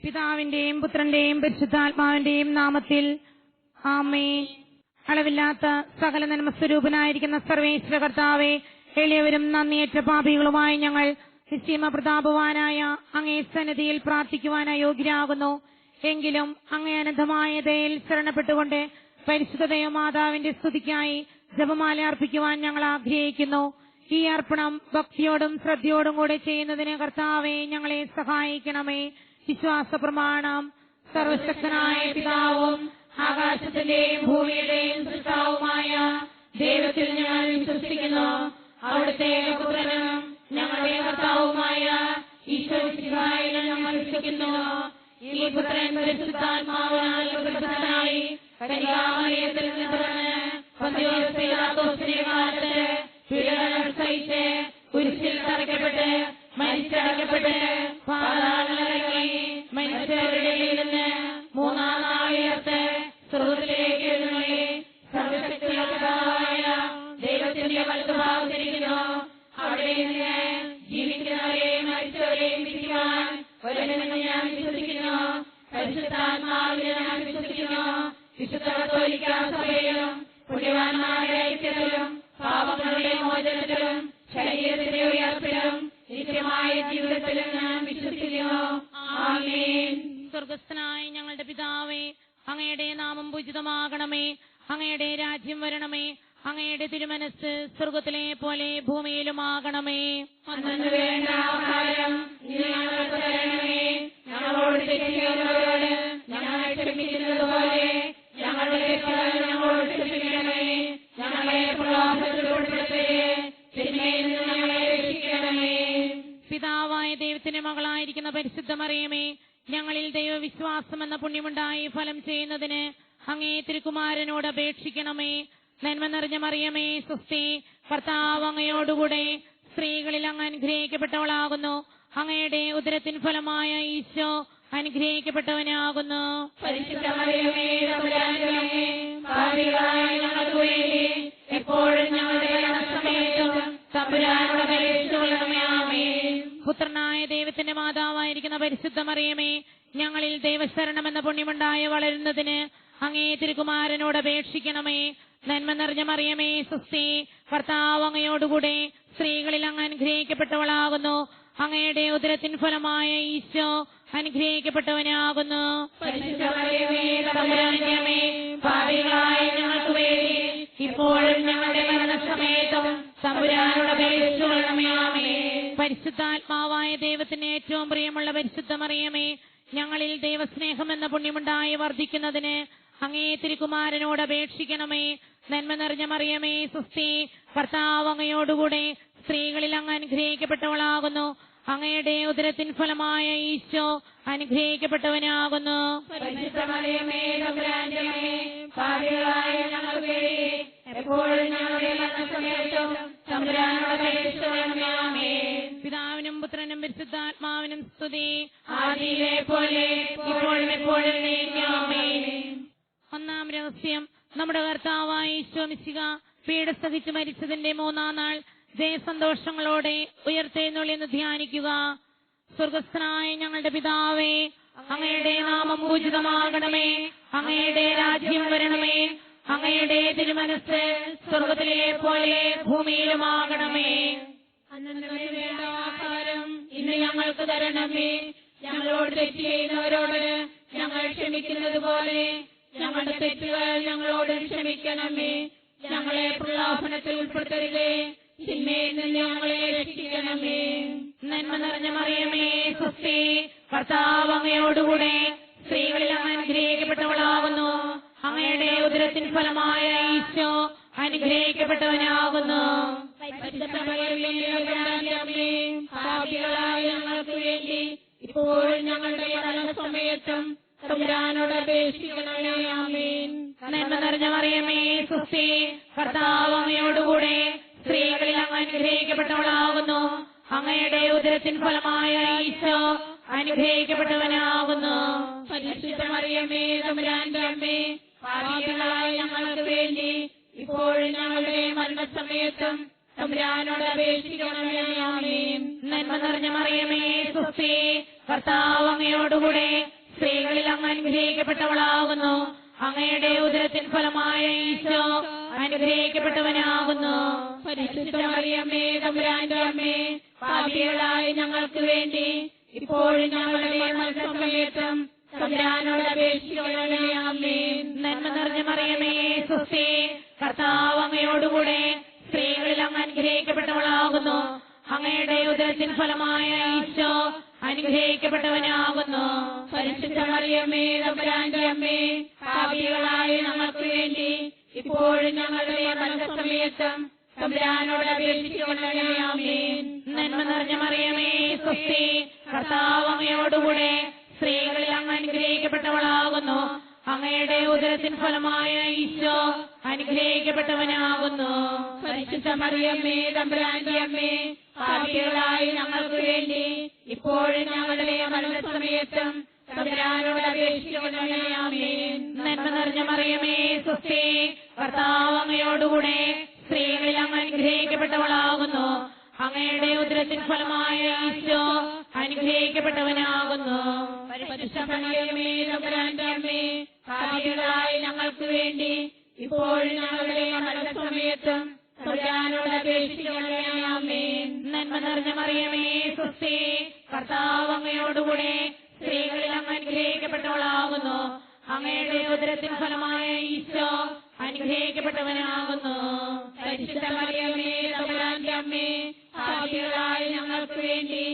പിതാവിന്റെയും പുത്രന്റെയും പരിശുദ്ധാത്മാവിന്റെയും നാമത്തിൽ ആമേൻ. അളവില്ലാത്ത സകല നന്മസ്വരൂപനായിരിക്കുന്ന സർവേശ്വര കർത്താവേ, എളിയവരും നന്ദിയേറ്റ പാപികളുമായി ഞങ്ങൾ നിശ്ചയമ പ്രതാപവാനായ അങ്ങേ സന്നിധിയിൽ പ്രാർത്ഥിക്കുവാൻ അയോഗ്യരാകുന്നു. എങ്കിലും അങ്ങേ അനന്തമായ ദയയിൽ ശരണപ്പെട്ടുകൊണ്ട് പരിശുദ്ധ ദൈവമാതാവിന്റെ സ്തുതിക്കായി ജപമാല അർപ്പിക്കുവാൻ ഞങ്ങൾ ആഗ്രഹിക്കുന്നു. ഈ അർപ്പണം ഭക്തിയോടും ശ്രദ്ധയോടും കൂടെ ചെയ്യുന്നതിന് കർത്താവെ ഞങ്ങളെ സഹായിക്കണമേ. വിശ്വാസ പ്രമാണം. സർവശക്തനായ പിതാവും ആകാശത്തിന്റെയും ഭൂമിയുടെയും സൃഷ്ടാവുമായ ദൈവത്തിൽ ഞങ്ങൾ വിശ്വസിക്കുന്നു. അവിടുത്തെ പുത്രനും ഞങ്ങളുടെ കർത്താവുമായ ഈശോമിശിഹായിൽ ഞങ്ങൾ വിശ്വസിക്കുന്നു. ഈ പുത്രൻ പരിശുദ്ധാത്മാവിനാൽ ഗർഭസ്ഥനായി കന്യാമറിയത്തിൽ നിന്ന് പിറന്ന് പന്തിയോസ് പീലാത്തോസിന്റെ കാലത്ത് പീഡനം സഹിച്ച് കുരിശിൽ തറയ്ക്കപ്പെട്ട് മരിച്ചടക്കപ്പെട്ട് പാതാളമിറങ്ങി മരിച്ചവരുടെ ഇടയിൽ നിന്ന് മൂന്നാം നാൾ ഉയർത്ത് സ്വർഗ്ഗത്തിലേക്ക് എഴുന്നള്ളി സർവ്വശക്തിയായ ദൈവത്തിന്റെ വലതുഭാഗത്തിരിക്കുന്നു. അവിടെ നിന്ന് ജീവിക്കുന്നവരെയും മരിച്ചവരെയും വിധിക്കുവാൻ വരുമെന്ന് ഞാൻ വിശ്വസിക്കുന്നു. പരിശുദ്ധാത്മാവിനെ ഞാൻ വിശ്വസിക്കുന്നു. വിശുദ്ധ കത്തോലിക്കാ സഭയിലും പുണ്യവാന്മാരുടെ ഐക്യത്തിലും പാപങ്ങളുടെ മോചനത്തിലും ശരീരത്തിന്റെ ഉയർപ്പിലും നിത്യമായ ജീവിതത്തിലും ഞാൻ വിശ്വസിക്കുന്നു. ആമേൻ. സ്വർഗസ്ഥനായ ഞങ്ങളുടെ പിതാവേ, അങ്ങയുടെ നാമം പൂജിതമാകണമേ. അങ്ങയുടെ രാജ്യം വരണമേ. അങ്ങയുടെ തിരുമനസ് സ്വർഗത്തിലെ പോലെ ഭൂമിയിലുമാകണമേ. അന്നു വേണ്ട ആഹാരം ഇന്ന് ഞങ്ങൾക്ക് തരണമേ. ഞങ്ങളോട് തെറ്റ് ചെയ്യുന്നവരോട് ഞങ്ങൾ ക്ഷമിക്കുന്നത് പോലെ ഞങ്ങളുടെ തെറ്റുകൾ ഞങ്ങളോട് ക്ഷമിക്കണമേ. ഞങ്ങളെ പ്രലോഭനത്തിൽ ഉൾപ്പെടുത്തരുതേ, തിന്മയിൽ നിന്ന് ഞങ്ങളെ രക്ഷിക്കണമേ. പിതാവായ ദൈവത്തിന്റെ മകളായിരിക്കുന്ന പരിശുദ്ധ മറിയമേ, ഞങ്ങളിൽ ദൈവവിശ്വാസം എന്ന പുണ്യമുണ്ടായി ഫലം ചെയ്യുന്നതിന് അങ്ങേ തിരുക്കുമാരനോട് അപേക്ഷിക്കണമേ. നന്മ നിറഞ്ഞ മറിയമേ, സ്വസ്തി, കർത്താവ് അങ്ങയോടുകൂടെ സ്ത്രീകളിൽ അങ്ങ് അനുഗ്രഹിക്കപ്പെട്ടവളാകുന്നു. അങ്ങയുടെ ഉദരത്തിൻ ഫലമായ ഈശോ അനുഗ്രഹിക്കപ്പെട്ടവനാകുന്നു. പരിശുദ്ധ മറിയമേ, തമ്പുരാന്റെ അമ്മേ, പാപികളായ ഞങ്ങൾക്ക് വേണ്ടി എപ്പോഴും ഞങ്ങളുടെ മരണസമയത്തും തമ്പുരാനോട് അപേക്ഷിച്ചുകൊള്ളണമേ. ആമേൻ. പുത്രനായ ദൈവത്തിന്റെ മാതാവായിരിക്കുന്ന പരിശുദ്ധ മറിയമേ, ഞങ്ങളിൽ ദൈവശരണം എന്ന പുണ്യമുണ്ടായി വളരുന്നതിന് അങ്ങേ തിരുക്കുമാരനോട് അപേക്ഷിക്കണമേ. നന്മ നിറഞ്ഞ മറിയമേ, സ്വസ്തി, കർത്താവ് അങ്ങയോടുകൂടെ സ്ത്രീകളിൽ അങ്ങ് അനുഗ്രഹിക്കപ്പെട്ടവളാകുന്നു. അങ്ങയുടെ ഉദരത്തിൻ ഫലമായ ഈശോ അനുഗ്രഹിക്കപ്പെട്ടവനാകുന്നു. പരിശുദ്ധ മറിയമേ, തമ്പുരാന്റെ അമ്മേ, പാപികളായ ഞങ്ങൾക്ക് വേണ്ടി ഇപ്പോഴും ഞങ്ങളുടെ മരണസമയത്തും തമ്പുരാനോട് അപേക്ഷിച്ചുകൊള്ളണമേ. ആമേൻ. പരിശുദ്ധാത്മാവായ ദൈവത്തിന് ഏറ്റവും പ്രിയമുള്ള പരിശുദ്ധ മറിയമേ, ഞങ്ങളിൽ ദൈവസ്നേഹം എന്ന പുണ്യമുണ്ടായി വർദ്ധിക്കുന്നതിന് അങ്ങേ തിരുക്കുമാരനോട് അപേക്ഷിക്കണമേ. നന്മ നിറഞ്ഞ മറിയമേ, സ്വസ്തി, കർത്താവ് അങ്ങയോടുകൂടെ സ്ത്രീകളിൽ അങ്ങ് അനുഗ്രഹിക്കപ്പെട്ടവളാകുന്നു. അങ്ങയുടെ ഉദരത്തിൻ ഫലമായ ഈശോ അനുഗ്രഹിക്കപ്പെട്ടവനാകുന്നു. പരിശുദ്ധ മറിയമേ, തമ്പുരാന്റെ അമ്മേ, പാപികളായ ഞങ്ങൾക്ക് വേണ്ടി എപ്പോഴും ഞങ്ങളുടെ മരണസമയത്തും തമ്പുരാനോട് അപേക്ഷിച്ചുകൊള്ളണമേ. ആമേൻ. പിതാവിനും പുത്രനും പരിശുദ്ധാത്മാവിനും സ്തുതി, ആദിയിലെ പോലെ ഇപ്പോഴും എപ്പോഴും എന്നേക്കും. ആമേൻ. ഒന്നാം രഹസ്യം. നമ്മുടെ കർത്താവായ ഈശോ മിശിഹ പീഡ സഹിച്ചു മരിച്ചതിന്റെ മൂന്നാം നാൾ ജയസന്തോഷങ്ങളോടെ ഉയർത്തെഴുന്നള്ളിയെന്ന് ധ്യാനിക്കുക. സ്വർഗസ്ഥനായ ഞങ്ങളുടെ പിതാവേ, അങ്ങയുടെ നാമം പൂജിതമാകണമേ. അങ്ങയുടെ രാജ്യം വരണമേ. അങ്ങയുടെ തിരുമനസ് സ്വർഗത്തിലെ പോലെ ഭൂമിയിലുമാകണമേ. അന്നു വേണ്ട ആഹാരം ഇന്ന് ഞങ്ങൾക്ക് തരണമേ. ഞങ്ങളോട് തെറ്റ് ചെയ്യുന്നവരോട് ഞങ്ങൾ ക്ഷമിക്കുന്നത് പോലെ ഞങ്ങളുടെ തെറ്റുകൾ ഞങ്ങളോട് ക്ഷമിക്കണമേ. ഞങ്ങളെ പ്രലോഭനത്തിൽ ഉൾപ്പെടുത്തരുതേ, തിന്മയിൽ നിന്ന് ഞങ്ങളെ രക്ഷിക്കണമേ. നന്മ നിറഞ്ഞ മറിയമേ, സ്വസ്തി, കർത്താവ് അങ്ങയോടുകൂടെ സ്ത്രീകളിൽ അങ്ങ് അനുഗ്രഹിക്കപ്പെട്ടവളാകുന്നു. അങ്ങയുടെ ഉദരത്തിൻ ഫലമായ ഈശോ അനുഗ്രഹിക്കപ്പെട്ടവനാകുന്നു. പരിശുദ്ധ മറിയമേ, തമ്പുരാന്റെ അമ്മേ, പാപികളായ ഞങ്ങൾക്ക് വേണ്ടി ഇപ്പോഴും ഞങ്ങളുടെ മരണസമയത്തും തമ്പുരാനോട് അപേക്ഷിക്കണമേ. ആമേൻ. നന്മ നിറഞ്ഞ മറിയമേ, സ്വസ്തി, കർത്താവ് അങ്ങയോടുകൂടെ സ്ത്രീകളിൽ അങ്ങ് അനുഗ്രഹിക്കപ്പെട്ടവളാകുന്നു. അങ്ങയുടെ ഉദരത്തിൻ ഫലമായ ഈശോ അനുഗ്രഹിക്കപ്പെട്ടവനാകുന്നു. പരിശുദ്ധ മറിയമേ, തമ്പുരാന്റെ അമ്മേ, പാപികളായ ഞങ്ങൾക്ക് വേണ്ടി ഇപ്പോഴും ഞങ്ങളുടെ മരണസമയത്തും തമ്പുരാനോട് അപേക്ഷിക്കണമേ. ആമേൻ. നന്മ നിറഞ്ഞ മറിയമേ, സുസ്തി കർത്താവ് അങ്ങയോടുകൂടെ സ്ത്രീകളിൽ അങ്ങ് അനുഗ്രഹിക്കപ്പെട്ടവളാകുന്നു അങ്ങയുടെ ഉദരത്തിൻ ഫലമായ ഈശോ അനുഗ്രഹിക്കപ്പെട്ടവനാകുന്നു. പരിശുദ്ധ മറിയമേ തമ്പുരാന്റെ അമ്മേ, പാപികളായ ഞങ്ങൾക്ക് വേണ്ടി ഇപ്പോഴും ഞങ്ങളുടെ മരണസമയത്തും തമ്പുരാനോട് അപേക്ഷിക്കണമേ. ആമേൻ. നന്മ നിറഞ്ഞ മറിയമേ സുസ്തി കർത്താവ് അങ്ങയോടുകൂടെ സ്ത്രീകളിൽ അങ്ങ് അനുഗ്രഹിക്കപ്പെട്ടവളാകുന്നു അങ്ങയുടെ ഉദരത്തിൻ ഫലമായ ഈശോ അനുഗ്രഹിക്കപ്പെട്ടവനാകുന്നു. പരിശുദ്ധ മറിയമേ തമ്പുരാന്റെ അമ്മേ, പാപികളായ ഞങ്ങൾക്ക് വേണ്ടി ഇപ്പോഴും ഞങ്ങളുടെ മരണസമയത്തും തമ്പുരാനോട് അപേക്ഷിക്കണമേ. ആമേൻ. നന്മ നിറഞ്ഞ മറിയമേ സുസ്തി കർത്താവ് അങ്ങയോടുകൂടെ സ്ത്രീകളിൽ അങ്ങ് അനുഗ്രഹിക്കപ്പെട്ടവളാകുന്നു അങ്ങയുടെ ഉദരത്തിൻ ഫലമായ ഈശോ അനുഗ്രഹിക്കപ്പെട്ടവനാകുന്നു. പരിശുദ്ധ മറിയമേ തമ്പുരാന്റെ അമ്മേ, പാപികളായ ഞങ്ങൾക്ക് വേണ്ടി ഇപ്പോഴും ഞങ്ങളുടെ മരണസമയത്തും തമ്പുരാനോട് അപേക്ഷിക്കണമേ. ആമേൻ. നന്മ നിറഞ്ഞ മറിയമേ സുസ്തി കർത്താവ് അങ്ങയോടുകൂടെ സ്ത്രീകളിൽ അങ്ങ് അനുഗ്രഹിക്കപ്പെട്ടവളാകുന്നു അങ്ങയുടെ ഉദരത്തിൻ ഫലമായ ഈശോ അനുഗ്രഹിക്കപ്പെട്ടവനാകുന്നു. പരിശുദ്ധ മറിയമേ തമ്പുരാന്റെ അമ്മേ, പാപികളായ ഞങ്ങൾക്ക് വേണ്ടി ഇപ്പോഴും ഞങ്ങളുടെ മരണസമയത്തും തമ്പുരാനോട് അപേക്ഷിക്കണമേ. ആമേൻ. നന്മ നിറഞ്ഞ മറിയമേ സുസ്തി കർത്താവ് അങ്ങയോടുകൂടെ സ്ത്രീകളിൽ അങ്ങ് അനുഗ്രഹിക്കപ്പെട്ടവളാകുന്നു അങ്ങയുടെ ഉദരത്തിൻ ഫലമായ ഈശോ അനുഗ്രഹിക്കപ്പെട്ടവനാകുന്നു. പരിശുദ്ധ മറിയമേ തമ്പുരാന്റെ അമ്മേ, പാപികളായ ഞങ്ങൾക്ക് വേണ്ടി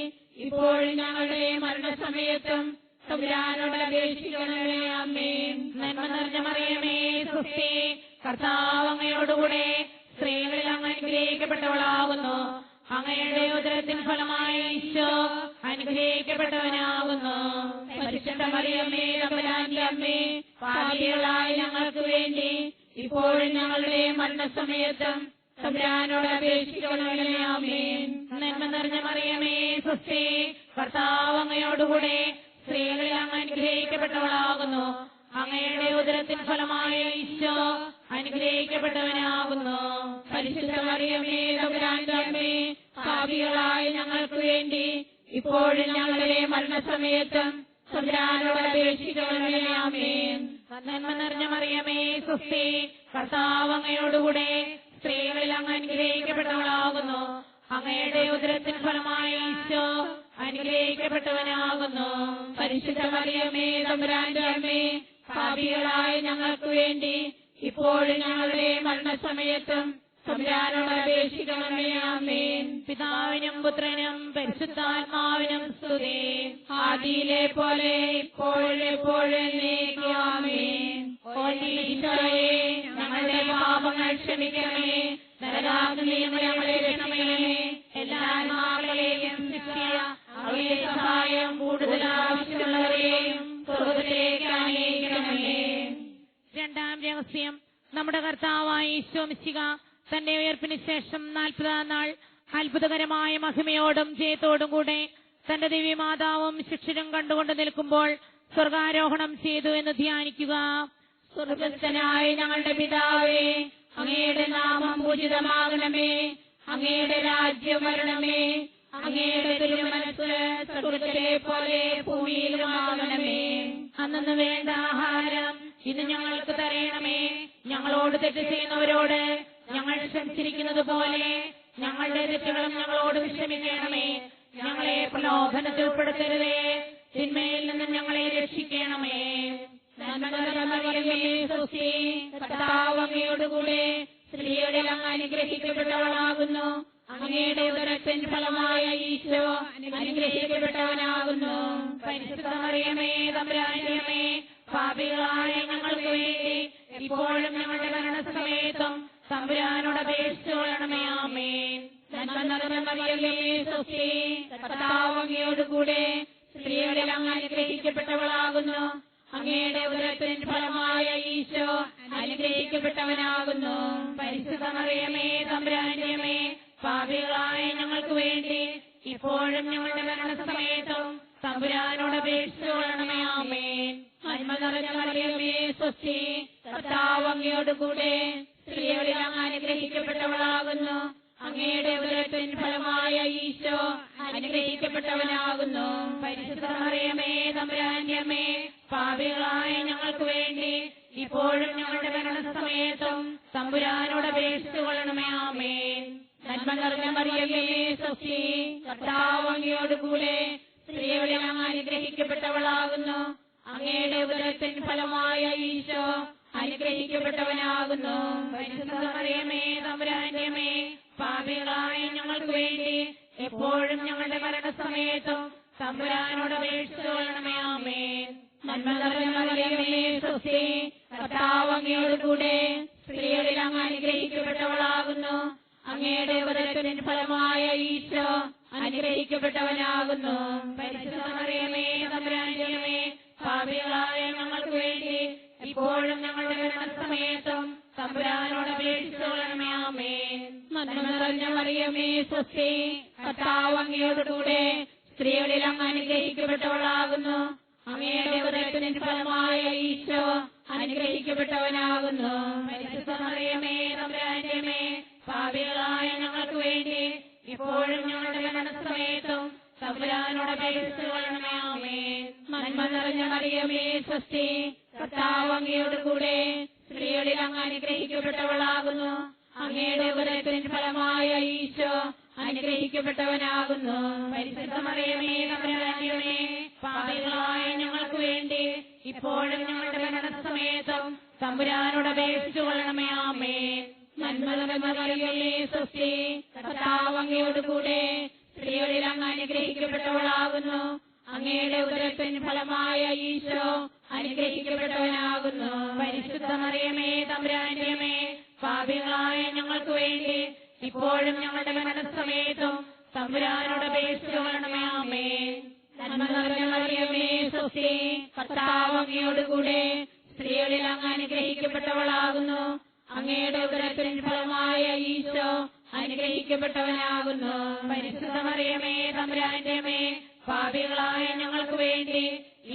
ഇപ്പോഴും ഞങ്ങളുടെ മരണസമയത്തും തമ്പുരാനോട് അപേക്ഷിക്കണമേ. ആമേൻ. നന്മ നിറഞ്ഞ മറിയമേ സുസ്തി കർത്താവ് അങ്ങയോടുകൂടെ സ്ത്രീകളിൽ അങ്ങ് അനുഗ്രഹിക്കപ്പെട്ടവളാകുന്നു അങ്ങയുടെ ഉദരത്തിൻ ഫലമായ ഈശോ അനുഗ്രഹിക്കപ്പെട്ടവനാകുന്നു. പരിശുദ്ധ മറിയമേ തമ്പുരാന്റെ അമ്മേ, പാപികളായ ഞങ്ങൾക്ക് വേണ്ടി ഇപ്പോഴും ഞങ്ങളുടെ മരണസമയത്തും തമ്പുരാനോട് അപേക്ഷിക്കണമേ. ആമേൻ. നന്മ നിറഞ്ഞ മറിയമേ സുസ്തി കർത്താവ് അങ്ങയോടുകൂടെ സ്ത്രീകളിൽ അങ്ങ് അനുഗ്രഹിക്കപ്പെട്ടവളാകുന്നു അങ്ങയുടെ ഉദരത്തിൻ ഫലമായ ഈശോ അനുഗ്രഹിക്കപ്പെട്ടവനാകുന്നു. പരിശുദ്ധ മറിയമേ തമ്പുരാന്റെ അമ്മേ, പാപികളായ ഞങ്ങൾക്ക് വേണ്ടി ഇപ്പോഴും ഞങ്ങളുടെ മരണസമയത്തും തമ്പുരാനോട് അപേക്ഷിക്കണമേ. ആമേൻ. നന്മ നിറഞ്ഞ മറിയമേ സുസ്തി കർത്താവ് അങ്ങയോടുകൂടെ സ്ത്രീകളിൽ അങ്ങ് അനുഗ്രഹിക്കപ്പെട്ടവളാകുന്നു അങ്ങയുടെ ഉദരത്തിൻ ഫലമായ ഈശോ അനുഗ്രഹിക്കപ്പെട്ടവനാകുന്നു. പരിശുദ്ധ മറിയമേ തമ്പുരാന്റെ അമ്മേ, പാപികളായ ഞങ്ങൾക്ക് വേണ്ടി ഇപ്പോഴും ഞങ്ങളുടെ മരണസമയത്തും തമ്പുരാനോട് അപേക്ഷിക്കണമേ. ആമേൻ. പിതാവിനും പുത്രനും പരിശുദ്ധാത്മാവിനും സ്തുതി. ആദിയിലെ പോലെ ഇപ്പോഴും എപ്പോഴും എന്നേക്കും. ആമേൻ. ഓ ഈശോയേ, ഞങ്ങളുടെ പാപങ്ങൾ ക്ഷമിക്കണമേ, നരകാഗ്നിയിൽ ഞങ്ങളെ രക്ഷിക്കണമേ, എല്ലാ ആത്മാക്കളെയും ശിക്ഷിക്കുക, അവയുടെ സഹായം കൂടുതൽ ആവശ്യമുള്ളവരെയും സ്വർഗ്ഗത്തിലേക്ക് ആനയിക്കണമേ. രണ്ടാം രഹസ്യം, നമ്മുടെ കർത്താവായ ഈശോ മിശിഹ തന്റെ ഉയർപ്പിന് ശേഷം 40-ാം നാൾ അത്ഭുതകരമായ മഹിമയോടും ജയത്തോടും കൂടെ തന്റെ ദിവ്യമാതാവും ശിഷ്യരും കണ്ടുകൊണ്ട് നിൽക്കുമ്പോൾ സ്വർഗാരോഹണം ചെയ്തു എന്ന് ധ്യാനിക്കുക. സ്വർഗ്ഗസ്ഥനായ ഞങ്ങളുടെ പിതാവേ, അങ്ങയുടെ നാമം പൂജിതമാകണമേ, അങ്ങയുടെ രാജ്യം വരണമേ, അങ്ങയുടെ തിരുമനസ്സ് സ്വർഗ്ഗത്തിലെ പോലെ ഭൂമിയിലുമാകണമേ. അന്നു വേണ്ട ആഹാരം ഇന്ന് ഞങ്ങൾക്ക് തരയണമേ. ഞങ്ങളോട് തെറ്റ് ചെയ്യുന്നവരോട് ഞങ്ങൾ ക്ഷമിച്ചിരിക്കുന്നത് പോലെ ഞങ്ങളുടെ തെറ്റുകളും ഞങ്ങളോട് ക്ഷമിക്കണമേ. ഞങ്ങളെ പ്രലോഭനത്തിൽ ഉൾപ്പെടുത്തരുതേ, തിന്മയിൽ നിന്നും ഞങ്ങളെ രക്ഷിക്കണമേ. നന്മ നിറഞ്ഞ മറിയമേ സുസ്തി, കർത്താവ് അങ്ങയോടുകൂടെ സ്ത്രീകളിൽ അങ്ങ് അനുഗ്രഹിക്കപ്പെട്ടവളാകുന്നു അങ്ങയുടെ ഉദരത്തിൻ ഫലമായ ഈശോ അനുഗ്രഹിക്കപ്പെട്ടവനാകുന്നു. പരിശുദ്ധ മറിയമേ തമ്പുരാന്റെ അമ്മേ, പാപികളായ ഞങ്ങൾക്ക് വേണ്ടി ഇപ്പോഴും ഞങ്ങളുടെ മരണസമയത്തും തമ്പുരാനോട് അപേക്ഷിച്ചുകൊള്ളണമേ. ആമേൻ. നന്മ നിറഞ്ഞ മറിയമേ സുസ്തി, കർത്താവ് അങ്ങയോടുകൂടെ സ്ത്രീകളിൽ അങ്ങ് അനുഗ്രഹിക്കപ്പെട്ടവളാകുന്നു അങ്ങയുടെ ഉദരത്തിൻ ഫലമായ ഈശോ അനുഗ്രഹിക്കപ്പെട്ടവനാകുന്നു. പരിശുദ്ധ മറിയമേ തമ്പുരാന്റെ അമ്മേ, പാപികളായ ഞങ്ങൾക്ക് വേണ്ടി ഇപ്പോഴും ഞങ്ങളുടെ മരണസമയത്തും തമ്പുരാനോട് അപേക്ഷിച്ചുകൊള്ളണമേ. ആമേൻ. നന്മ നിറഞ്ഞ മറിയമേ സ്വസ്തി, കർത്താവ് അങ്ങയോടുകൂടെ സ്ത്രീകളിൽ അങ്ങ് അനുഗ്രഹിക്കപ്പെട്ടവളാകുന്നു അങ്ങയുടെ ഉദരത്തിൻ ഫലമായ ഈശോ അനുഗ്രഹിക്കപ്പെട്ടവനാകുന്നു. പരിശുദ്ധ മറിയമേ തമ്പുരാന്റെ അമ്മേ, പാപികളായ ഞങ്ങൾക്ക് വേണ്ടി ഇപ്പോഴും ഞങ്ങളുടെ മരണസമയത്തും തമ്പുരാനോട് അപേക്ഷിച്ചു കൊള്ളണമേ. ആമേൻ. നന്മ നിറഞ്ഞ മറിയമേ സ്വസ്തി, കർത്താവ് അങ്ങയോടുകൂടെ സ്ത്രീകളിൽ അങ്ങ് അനുഗ്രഹിക്കപ്പെട്ടവളാകുന്നു. അങ്ങയുടെ ഉദരത്തിൻ ഫലമായ ഈശോ അനുഗ്രഹിക്കപ്പെട്ടവനാകുന്നു. പരിശുദ്ധ മറിയമേ തമ്പുരാന്റെ അമ്മേ, പാപികളായ ഞങ്ങൾക്ക് വേണ്ടി എപ്പോഴും ഞങ്ങളുടെ മരണസമയത്തും തമ്പുരാനോട് അപേക്ഷിച്ചു കൊള്ളണമേ. ആമേൻ. നന്മ നിറഞ്ഞ മറിയമേ സ്വസ്തി, കർത്താവ് അങ്ങയോടുകൂടെ സ്ത്രീകളിൽ അങ്ങ് അനുഗ്രഹിക്കപ്പെട്ടവളാകുന്നു. അങ്ങയുടെ ഉദരത്തിൻ ഫലമായ ഈശോ അനുഗ്രഹിക്കപ്പെട്ടവനാകുന്നു. പരിശുദ്ധ മറിയമേ തമ്പുരാന്റെ അമ്മേ, പാപികളായ ഞങ്ങൾക്ക് വേണ്ടി ഇപ്പോഴും ഞങ്ങളുടെ മരണസമയത്തും തമ്പുരാനോട് അപേക്ഷിച്ചു കൊള്ളണമേ. ആമേൻ. നന്മ നിറഞ്ഞ മറിയമേ സ്വസ്തി, കർത്താവ് അങ്ങയോടുകൂടെ സ്ത്രീകളിൽ അങ്ങ് അനുഗ്രഹിക്കപ്പെട്ടവളാകുന്നു. അങ്ങയുടെ ഉദരത്തിൻ ഫലമായ ഈശോ അനുഗ്രഹിക്കപ്പെട്ടവനാകുന്നു. പരിശുദ്ധ മറിയമേ തമ്പുരാന്റെ അമ്മേ, പാപികളായ ഞങ്ങൾക്ക് വേണ്ടി ഇപ്പോഴും ഞങ്ങളുടെ മരണസമയത്തും തമ്പുരാനോട് അപേക്ഷിച്ചു കൊള്ളണമേ. ആമേൻ. നന്മ നിറഞ്ഞ മറിയമേ സ്വസ്തി, കർത്താവ് അങ്ങയോടുകൂടെ സ്ത്രീകളിൽ അങ്ങ് അനുഗ്രഹിക്കപ്പെട്ടവളാകുന്നു. അങ്ങയുടെ ഉദരത്തിൻ ഫലമായ ഈശോ അനുഗ്രഹിക്കപ്പെട്ടവനാകുന്നു. പരിശുദ്ധ മറിയമേ തമ്പുരാന്റെ അമ്മേ, പാപികളായ ഞങ്ങൾക്ക് വേണ്ടി ഇപ്പോഴും ഞങ്ങളുടെ മരണസമയത്തും തമ്പുരാനോട് അപേക്ഷിച്ചു കൊള്ളണമേ. ആമേൻ. നന്മ നിറഞ്ഞ മറിയമേ സ്വസ്തി, കർത്താവ് അങ്ങയോടുകൂടെ സ്ത്രീകളിൽ അങ്ങ് അനുഗ്രഹിക്കപ്പെട്ടവളാകുന്നു. അങ്ങയുടെ ഉദരത്തിൻ ഫലമായ ഈശോ അനുഗ്രഹിക്കപ്പെട്ടവനാകുന്നു. പരിശുദ്ധ മറിയമേ തമ്പുരാന്റെ അമ്മേ, പാപികളായ ഞങ്ങൾക്ക് വേണ്ടി ഇപ്പോഴും ഞങ്ങളുടെ മരണസമയത്തും തമ്പുരാനോട് അപേക്ഷിച്ചു കൊള്ളണമേ. ആമേൻ. നന്മ നിറഞ്ഞ മറിയമേ സ്വസ്തി, കർത്താവ് അങ്ങയോടുകൂടെ സ്ത്രീകളിൽ അങ്ങ് അനുഗ്രഹിക്കപ്പെട്ടവളാകുന്നു. അങ്ങയുടെ ഉദരത്തിൻ ഫലമായ ഈശോ അനുഗ്രഹിക്കപ്പെട്ടവനാകുന്നു. പരിശുദ്ധ മറിയമേ തമ്പുരാന്റെ അമ്മേ, പാപികളായ ഞങ്ങൾക്ക് വേണ്ടി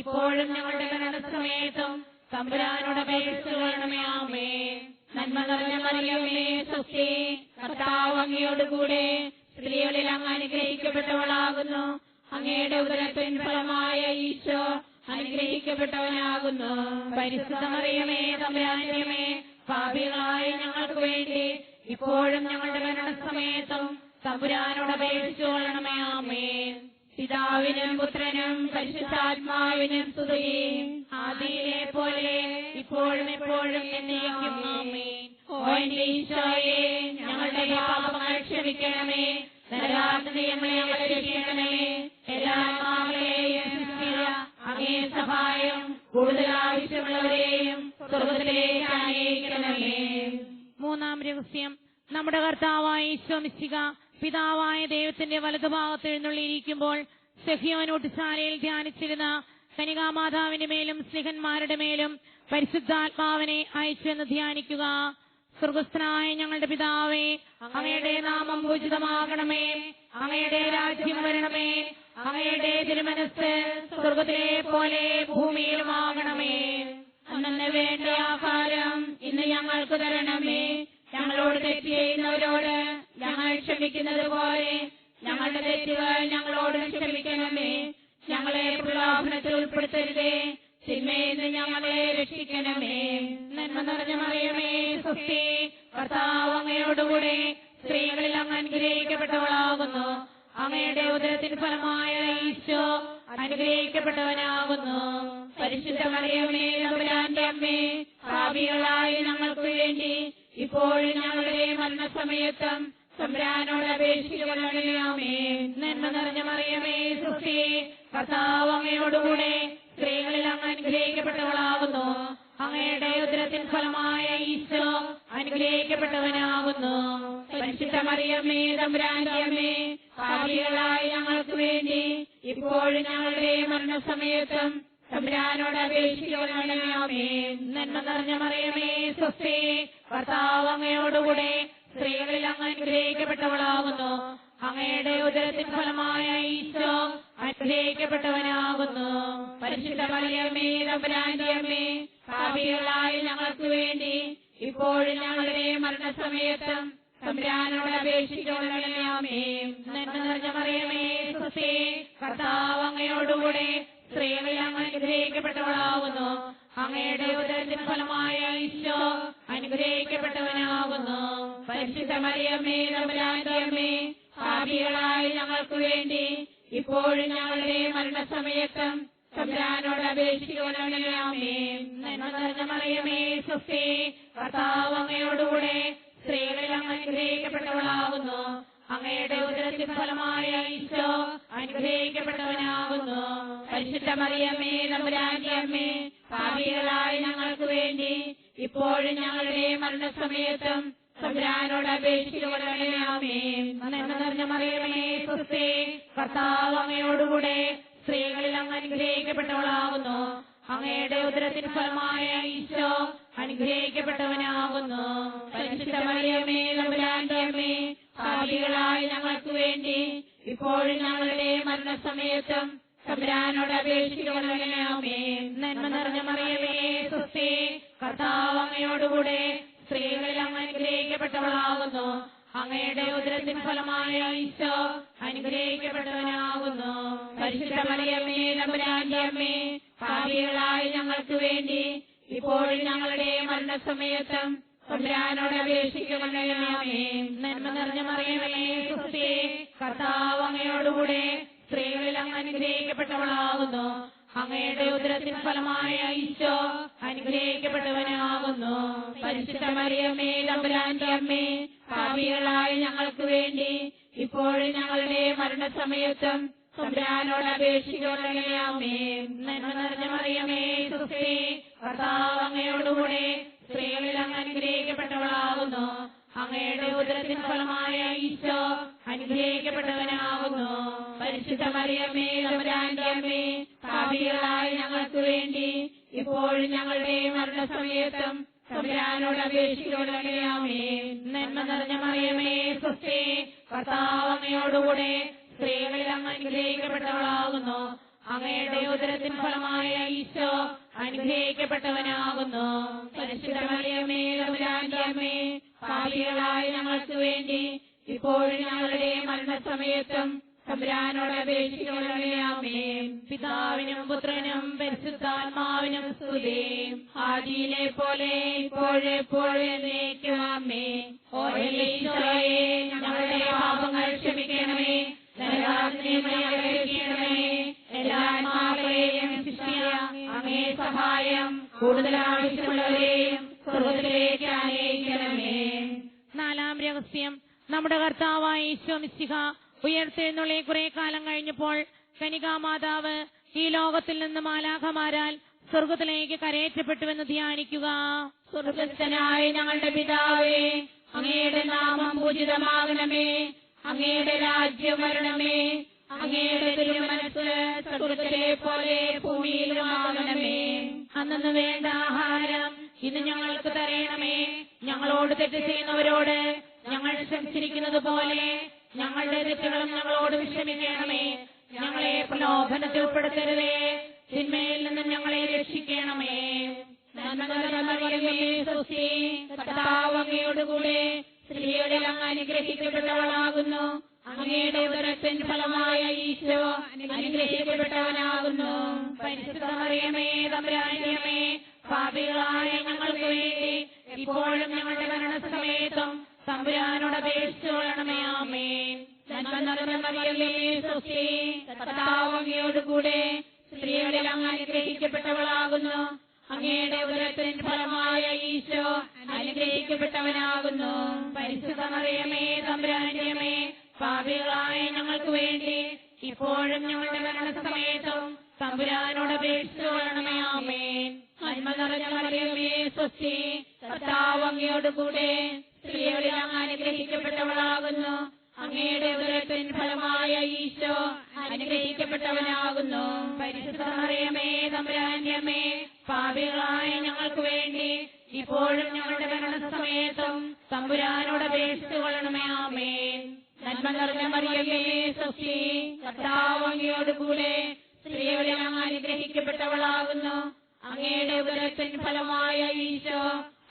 ഇപ്പോഴും ഞങ്ങളുടെ മരണസമയത്തും തമ്പുരാനോട് അപേക്ഷിച്ചു കൊള്ളണമേ. ആമേൻ. നന്മ നിറഞ്ഞ മറിയമേ സ്വസ്തി, കർത്താവ് അങ്ങയോടുകൂടെ സ്ത്രീകളിൽ അങ്ങ് അനുഗ്രഹിക്കപ്പെട്ടവളാകുന്നു. അങ്ങയുടെ ഉദരത്തിൻ ഫലമായ ഈശോ അനുഗ്രഹിക്കപ്പെട്ടവനാകുന്നു. പരിശുദ്ധ മറിയമേ തമ്പുരാന്റെ അമ്മേ, പാപികളായ ഞങ്ങൾക്ക് വേണ്ടി ഇപ്പോഴും ഞങ്ങളുടെ മരണസമയത്തും തമ്പുരാനോട് അപേക്ഷിച്ചു കൊള്ളണമേ. ആമേൻ. പിതാവിനും പുത്രനും പരിശുദ്ധാത്മാവിനും സ്തുതി, ആദിയിലെ പോലെ ഇപ്പോഴും എപ്പോഴും എന്നേക്കും. ആമേൻ. ഓ എന്റെ ഈശോയെ, ഞങ്ങളുടെ പാപങ്ങൾ ക്ഷമിക്കണമേ, നരകാഗ്നിയിൽ ഞങ്ങളെ രക്ഷിക്കണമേ, എല്ലാ ആത്മാക്കളെയും ശിക്ഷിക്കുക. അങ്ങേ സഹായം കൂടുതൽ ആവശ്യമുള്ളവരെയും സ്വർഗ്ഗത്തിലേക്ക് അനയിക്കണമേ. മൂന്നാം രഹസ്യം. നമ്മുടെ കർത്താവായ ഈശോ മിശിഹ പിതാവായ ദൈവത്തിന്റെ വലതുഭാഗത്ത് എഴുന്നള്ളിയിരിക്കുമ്പോൾ സെഹിയോനൂട്ടുശാലയിൽ ധ്യാനിച്ചിരുന്ന കന്യകാമാതാവിന്റെ മേലും സ്നേഹന്മാരുടെ മേലും പരിശുദ്ധാത്മാവിനെ അയച്ചെന്ന് ധ്യാനിക്കുക. സ്വർഗസ്ഥനായ ഞങ്ങളുടെ പിതാവേ, അങ്ങയുടെ നാമം പൂജിതമാകണമേ, അങ്ങയുടെ രാജ്യം വരണമേ, അങ്ങയുടെ തിരുമനസ്സ് സ്വർഗത്തിലെ പോലെ ഭൂമിയിലുമാകണമേ. അന്നന്ന് വേണ്ട ആഹാരം ഇന്ന് ഞങ്ങൾക്ക് തരണമേ. ഞങ്ങളോട് തെറ്റ് ചെയ്യുന്നവരോട് ഞങ്ങൾ ക്ഷമിക്കുന്നത് പോലെ ഞങ്ങളുടെ തെറ്റുകൾ ഞങ്ങളോട് ക്ഷമിക്കണമേ. ഞങ്ങളെ പ്രലോഭനത്തിൽ ഉൾപ്പെടുത്തരുതേ, തിന്മയിൽ നിന്ന് ഞങ്ങളെ രക്ഷിക്കണമേ. നന്മ നിറഞ്ഞ മറിയമേ സ്വസ്തി, കർത്താവ് അങ്ങയോടുകൂടെ സ്ത്രീകളിൽ അങ്ങ് അനുഗ്രഹിക്കപ്പെട്ടവളാകുന്നു. അങ്ങയുടെ ഉദരത്തിൻ ഫലമായ ഈശോ അനുഗ്രഹിക്കപ്പെട്ടവനാകുന്നു. പരിശുദ്ധ മറിയമേ തമ്പുരാന്റെ അമ്മേ, പാപികളായ ഞങ്ങൾക്ക് വേണ്ടി ഇപ്പോഴും ഞങ്ങളുടെ മരണസമയത്തും തമ്പുരാനോട് അപേക്ഷിച്ചു കൊള്ളണമേ. ആമേൻ. നന്മ നിറഞ്ഞ മറിയമേ സ്വസ്തി, കർത്താവ് അങ്ങയോടുകൂടെ സ്ത്രീകളിൽ അങ്ങ് അനുഗ്രഹിക്കപ്പെട്ടവളാകുന്നു. അങ്ങയുടെ ഉദരത്തിൻ ഫലമായ ഈശോ അനുഗ്രഹിക്കപ്പെട്ടവനാകുന്നു. പരിശുദ്ധ മറിയമേ തമ്പുരാന്റെ അമ്മേ, പാപികളായ ഞങ്ങൾക്ക് വേണ്ടി ഇപ്പോഴും ഞങ്ങളുടെ മരണസമയത്തും തമ്പുരാനോട് അപേക്ഷിച്ചു കൊള്ളണമേ. ആമേൻ. നന്മ നിറഞ്ഞ മറിയമേ സ്വസ്തി, കർത്താവ് അങ്ങയോടുകൂടെ സ്ത്രീകളിൽ അങ്ങ് അനുഗ്രഹിക്കപ്പെട്ടവളാകുന്നു. അങ്ങയുടെ ഉദരത്തിൻ ഫലമായ ഈശോ അനുഗ്രഹിക്കപ്പെട്ടവനാകുന്നു. പരിശുദ്ധ മറിയമേ തമ്പുരാന്റെ അമ്മേ, പാപികളായ ഞങ്ങൾക്ക് വേണ്ടി ഇപ്പോഴും ഞങ്ങളുടെ മരണസമയത്തും തമ്പുരാനോട് അപേക്ഷിച്ചുകൊള്ളണമേ. ആമേൻ. നന്മ നിറഞ്ഞ മറിയമേ സ്വസ്തി, കർത്താവ് അങ്ങയോടുകൂടെ സ്ത്രീകളിൽ അങ്ങ് അനുഗ്രഹിക്കപ്പെട്ടവളാകുന്നു. അങ്ങയുടെ ഉദരത്തിൻ ഫലമായ ഈശോ അനുഗ്രഹിക്കപ്പെട്ടവനാകുന്നു. പരിശുദ്ധ മറിയമേ തമ്പുരാന്റെ അമ്മേ, പാപികളായ ഞങ്ങൾക്ക് വേണ്ടി ഇപ്പോഴും ഞങ്ങളുടെ മരണസമയത്തും തമ്പുരാനോട് അപേക്ഷിച്ചുകൊള്ളണമേ. ആമേൻ. നന്മ നിറഞ്ഞ മറിയമേ സ്വസ്തി, കർത്താവ് അങ്ങയോടുകൂടെ സ്ത്രീകളിൽ അങ്ങ് അനുഗ്രഹിക്കപ്പെട്ടവളാകുന്നു. അങ്ങയുടെ ഉദരത്തിൻ ഫലമായ ഈശോ അനുഗ്രഹിക്കപ്പെട്ടവനാകുന്നു. പരിശുദ്ധ മറിയമേ തമ്പുരാന്റെ അമ്മേ, പാപികളായ ഞങ്ങൾക്ക് വേണ്ടി ഇപ്പോഴും ഞങ്ങളുടെ മരണസമയത്തും തമ്പുരാനോട് അപേക്ഷിച്ചുകൊള്ളണമേ. ആമേൻ. നന്മ നിറഞ്ഞ മറിയമേ സ്വസ്തി, കർത്താവ് അങ്ങയോടുകൂടെ സ്ത്രീകളിൽ അങ്ങ് അനുഗ്രഹിക്കപ്പെട്ടവളാകുന്നു. അങ്ങയുടെ ഉദരത്തിൻ ഫലമായ ഈശോ അനുഗ്രഹിക്കപ്പെട്ടവനാകുന്നു. പരിശുദ്ധ മറിയമേ തമ്പുരാന്റെ അമ്മേ, പാപികളായ ഞങ്ങൾക്ക് വേണ്ടി ഇപ്പോഴും ഞങ്ങളുടെ മരണസമയത്തും തമ്പുരാനോട് അപേക്ഷിച്ചുകൊള്ളണമേ. ആമേൻ. നന്മ നിറഞ്ഞ മറിയമേ സ്വസ്തി, കർത്താവ് അങ്ങയോടുകൂടെ സ്ത്രീകളിൽ അങ്ങ് അനുഗ്രഹിക്കപ്പെട്ടവളാകുന്നു. അങ്ങയുടെ ഉദരത്തിൻ ഫലമായ ഈശോ അനുഗ്രഹിക്കപ്പെട്ടവനാകുന്നു. പരിശുദ്ധ മറിയമേ തമ്പുരാന്റെ അമ്മേ, പാപികളായ ഞങ്ങൾക്ക് വേണ്ടി ഇപ്പോഴും ഞങ്ങളുടെ മരണസമയത്തും തമ്പുരാനോട് അപേക്ഷിക്കണമേ. ആമേൻ. നന്മ നിറഞ്ഞ മറിയമേ സ്വസ്തി, കർത്താവ് അങ്ങയോടുകൂടെ സ്ത്രീകളിൽ അങ്ങ് അനുഗ്രഹിക്കപ്പെട്ടവളാകുന്നു. അങ്ങയുടെ ഉദരത്തിൻ ഫലമായ ഈശോ അനുഗ്രഹിക്കപ്പെട്ടവനാകുന്നു. പരിശുദ്ധ മറിയമേ തമ്പുരാന്റെ അമ്മേ, പാപികളായ ഞങ്ങൾക്ക് വേണ്ടി ഇപ്പോഴും ഞങ്ങളുടെ മരണസമയത്തും തമ്പുരാനോട് അപേക്ഷിക്കണമേ. ആമേൻ. നന്മ നിറഞ്ഞ മറിയമേ സ്വസ്തി, കർത്താവ് അങ്ങയോടുകൂടെ സ്ത്രീകളിൽ അങ്ങ് അനുഗ്രഹിക്കപ്പെട്ടവളാകുന്നു. അങ്ങയുടെ ഉദരത്തിൻ ഫലമായ ഈശോ അനുഗ്രഹിക്കപ്പെട്ടവനാകുന്നു. പരിശുദ്ധ മറിയമേ തമ്പുരാന്റെ അമ്മേ, പാപികളായ ഞങ്ങൾക്ക് വേണ്ടി ഇപ്പോഴും ഞങ്ങളുടെ മരണസമയത്തും തമ്പുരാനോട് അപേക്ഷിക്കണമേ. ആമേൻ. നന്മ നിറഞ്ഞ മറിയമേ സ്വസ്തി, കർത്താവ് അങ്ങയോടുകൂടെ സ്ത്രീകളിൽ അങ്ങ് അനുഗ്രഹിക്കപ്പെട്ടവളാകുന്നു. അങ്ങയുടെ ഉദരത്തിൻ ഫലമായ ഈശോ അനുഗ്രഹിക്കപ്പെട്ടവനാകുന്നു. പരിശുദ്ധ മറിയമേ തമ്പുരാന്റെ അമ്മേ, പാപികളായ ഞങ്ങൾക്ക് വേണ്ടി ഇപ്പോഴും ഞങ്ങളുടെ മരണസമയത്തും തമ്പുരാനോട് അപേക്ഷിക്കണമേ. ആമേൻ. പിതാവിനും പുത്രനും പരിശുദ്ധാത്മാവിനും സ്തുതി. ആദിയിലെ പോലെ ഇപ്പോഴെപ്പോഴും എന്നേക്കും. ആമേൻ. ഓ ഈശോയേ, ഞങ്ങളുടെ പാപങ്ങൾ ക്ഷമിക്കണമേ. നരകാഗ്നിയെ അപേക്ഷിക്കണമേ. എല്ലാ ആത്മാക്കളെയും ശിക്ഷിയ അങ്ങേ സഹായം കൂടുതൽ ആവശ്യമുള്ളവരെയും സ്വർഗ്ഗത്തിലേക്ക് ആനയിക്കണമേ. നാലാം രഹസ്യം, നമ്മുടെ കർത്താവായ ഈശോ മിശിഹ ഉയർത്തെഴുന്നള്ളി കുറെ കാലം കഴിഞ്ഞപ്പോൾ കനികാമാതാവ് ഈ ലോകത്തിൽ നിന്ന് മാലാഖമാരാൽ സ്വർഗ്ഗത്തിലേക്ക് കരയേറ്റപ്പെട്ടുവെന്ന് ധ്യാനിക്കുക. സ്വർഗ്ഗസ്ഥനായ ഞങ്ങളുടെ പിതാവേ, അങ്ങയുടെ നാമം പൂജിതമാകണമേ. അങ്ങയുടെ രാജ്യം വരണമേ. അങ്ങയുടെ തിരുമനസ്സ് സ്വർഗ്ഗത്തിലെ പോലെ ഭൂമിയിലുമാകണമേ. അന്നു വേണ്ട ആഹാരം ഇന്ന് ഞങ്ങൾക്ക് തരണമേ. ഞങ്ങളോട് തെറ്റ് ചെയ്യുന്നവരോട് ഞങ്ങൾ ക്ഷമിച്ചിരിക്കുന്നത് പോലെ ഞങ്ങളുടെ തെറ്റുകളും ഞങ്ങളോട് ക്ഷമിക്കണമേ. ഞങ്ങളെ പ്രലോഭനത്തിൽ ഉൾപ്പെടുത്തരുതേ, തിന്മയിൽ നിന്നും ഞങ്ങളെ രക്ഷിക്കണമേ. നന്മ നിറഞ്ഞ മറിയമേ സ്വസ്തി, കർത്താവ് അങ്ങയോടുകൂടെ സ്ത്രീകളിൽ അങ്ങ് അനുഗ്രഹിക്കപ്പെട്ടവളാകുന്നു. അങ്ങയുടെ ഉദരത്തിൻ ഫലമായ ഈശോ അനുഗ്രഹിക്കപ്പെട്ടവനാകുന്നു. പരിശുദ്ധ മറിയമേ തമ്പുരാന്റെ അമ്മേ, പാപികളായ ഞങ്ങൾക്ക് വേണ്ടി ഇപ്പോഴും ഞങ്ങളുടെ മരണസമയത്തും തമ്പുരാനോട് അപേക്ഷിച്ചുകൊള്ളണമേ. ആമേൻ. നന്മ നിറഞ്ഞ മറിയമേ സ്വസ്തി, കർത്താവ് അങ്ങയോടുകൂടെ സ്ത്രീകളിൽ അങ്ങ് അനുഗ്രഹിക്കപ്പെട്ടവളാകുന്നു. അങ്ങയുടെ ഉദരത്തിൻ ഫലമായ ഈശോ അനുഗ്രഹിക്കപ്പെട്ടവനാകുന്നു. പരിശുദ്ധ മറിയമേ തമ്പുരാന്റെ അമ്മേ, പാപികളായ ഞങ്ങൾക്ക് വേണ്ടി ഇപ്പോഴും ഞങ്ങളുടെ മരണസമയത്തും തമ്പുരാനോട് അപേക്ഷിച്ചുകൊള്ളണമേ. ആമേൻ. നന്മ നിറഞ്ഞ മറിയമേ സ്വസ്തി, കർത്താവ് അങ്ങയോടുകൂടെ സ്ത്രീകളിൽ അങ്ങ് അനുഗ്രഹിക്കപ്പെട്ടവളാകുന്നു. അങ്ങയുടെ ഉദരത്തിൻ ഫലമായ ഈശോ അനുഗ്രഹിക്കപ്പെട്ടവനാകുന്നു. പരിശുദ്ധ മറിയമേ തമ്പുരാന്റെ അമ്മേ, പാപികളായ ഞങ്ങൾക്ക് വേണ്ടി ഇപ്പോഴും ഞങ്ങളുടെ മരണസമയത്തും തമ്പുരാനോട് അപേക്ഷിച്ചുകൊള്ളണമേ. ആമേൻ. നന്മ നിറഞ്ഞ മറിയമേ സ്വസ്തി, കർത്താവ് അങ്ങയോടുകൂടെ സ്ത്രീകളിൽ അങ്ങ് അനുഗ്രഹിക്കപ്പെട്ടവളാകുന്നു. അങ്ങയുടെ ഉദരത്തിൻ ഫലമായ ഈശോ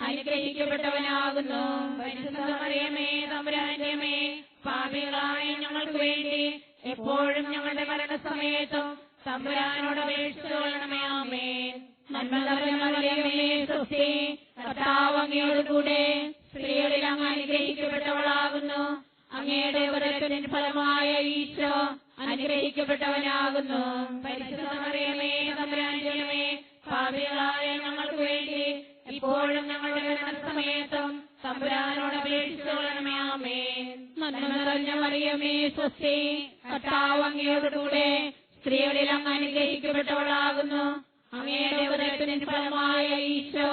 അനുഗ്രഹിക്കപ്പെട്ടവനാകുന്നു. പരിശുദ്ധ മറിയമേ തമ്പുരാന്റെ അമ്മേ, പാപികളായ ഞങ്ങൾക്ക് വേണ്ടി എപ്പോഴും ഞങ്ങളുടെ മരണസമയത്തും തമ്പുരാനോട് അപേക്ഷിച്ചുകൊള്ളണമേ. ആമേൻ. നന്മ നിറഞ്ഞ മറിയമേ സ്വസ്തി, കർത്താവ് അങ്ങയോട് കൂടെ സ്ത്രീകളിൽ അങ്ങ് അനുഗ്രഹിക്കപ്പെട്ടവളാകുന്നു. അങ്ങയുടെ ഉദരത്തിൻ ഫലമായ ഈശോ അനുഗ്രഹിക്കപ്പെട്ടവനാകുന്നു. പരിശുദ്ധ മറിയമേ തമ്പുരാന്റെ അമ്മേ, പാപികളായ ഞങ്ങൾക്ക് വേണ്ടി ഇപ്പോഴും ഞങ്ങളുടെ മരണസമയത്തും തമ്പുരാനോട് അപേക്ഷിച്ചുകൊള്ളണമേ. ആമേൻ. നന്മ നിറഞ്ഞ മറിയമേ സ്വസ്തി, കർത്താവ് അങ്ങയോട് കൂടെ സ്ത്രീകളിൽ അങ്ങ് അനുഗ്രഹിക്കപ്പെട്ടവളാകുന്നു. അങ്ങയുടെ ഉദരത്തിൻ ഫലമായ ഈശോ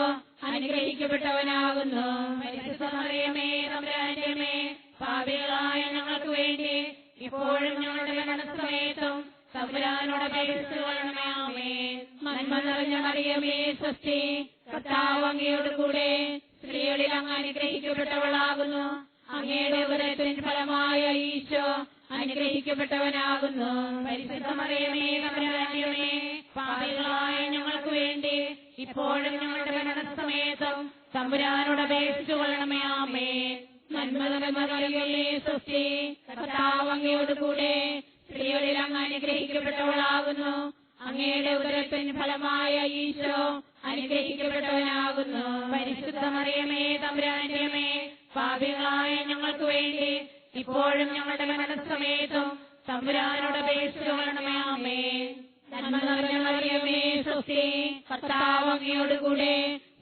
അനുഗ്രഹിക്കപ്പെട്ടവനാകുന്നു. പരിശുദ്ധ മറിയമേ തമ്പുരാന്റെ അമ്മേ, പാപികളായ ഞങ്ങൾക്ക് വേണ്ടി ഇപ്പോഴും ഞങ്ങളുടെ മരണസമയത്തും തമ്പുരാനോട് അപേക്ഷിച്ചുകൊള്ളണമേ. ആമേൻ. നന്മ നിറഞ്ഞ മറിയമേ സ്വസ്തി, കർത്താവ് അങ്ങയോട് കൂടെ സ്ത്രീകളിൽ അങ്ങ് അനുഗ്രഹിക്കപ്പെട്ടവളാകുന്നു. അങ്ങയുടെ ഉദരത്തിൻ ഫലമായ ഈശോ അനുഗ്രഹിക്കപ്പെട്ടവനാകുന്നു. പരിശുദ്ധ മറിയമേ തമ്പുരാന്റെ അമ്മേ, പാപികളായ ഞങ്ങൾക്ക് വേണ്ടി ഇപ്പോഴും ഞങ്ങളുടെ മരണസമയത്തും തമ്പുരാനോട് അപേക്ഷിച്ചുകൊള്ളണമേ. ആമേൻ. നന്മ നിറഞ്ഞ മറിയമേ സ്വസ്തി, കർത്താവ് അങ്ങയോട് കൂടെ സ്ത്രീകളിൽ അങ്ങ് അനുഗ്രഹിക്കപ്പെട്ടവളാകുന്നു. അങ്ങയുടെ ഉദരത്തിൻ ഫലമായ ഈശോ അനുഗ്രഹിക്കപ്പെട്ടവനാകുന്നു. പരിശുദ്ധ മറിയമേ തമ്പുരാന്റെ അമ്മേ, പാപികളായ ഞങ്ങൾക്ക് വേണ്ടി ഇപ്പോഴും ഞങ്ങളുടെ മരണസമയത്തും തമ്പുരാനോട് അപേക്ഷിച്ചുകൊള്ളണമേ. ആമേൻ. നന്മ നിറഞ്ഞ മറിയമേ സ്വസ്തി, കർത്താവ് അങ്ങയോട് കൂടെ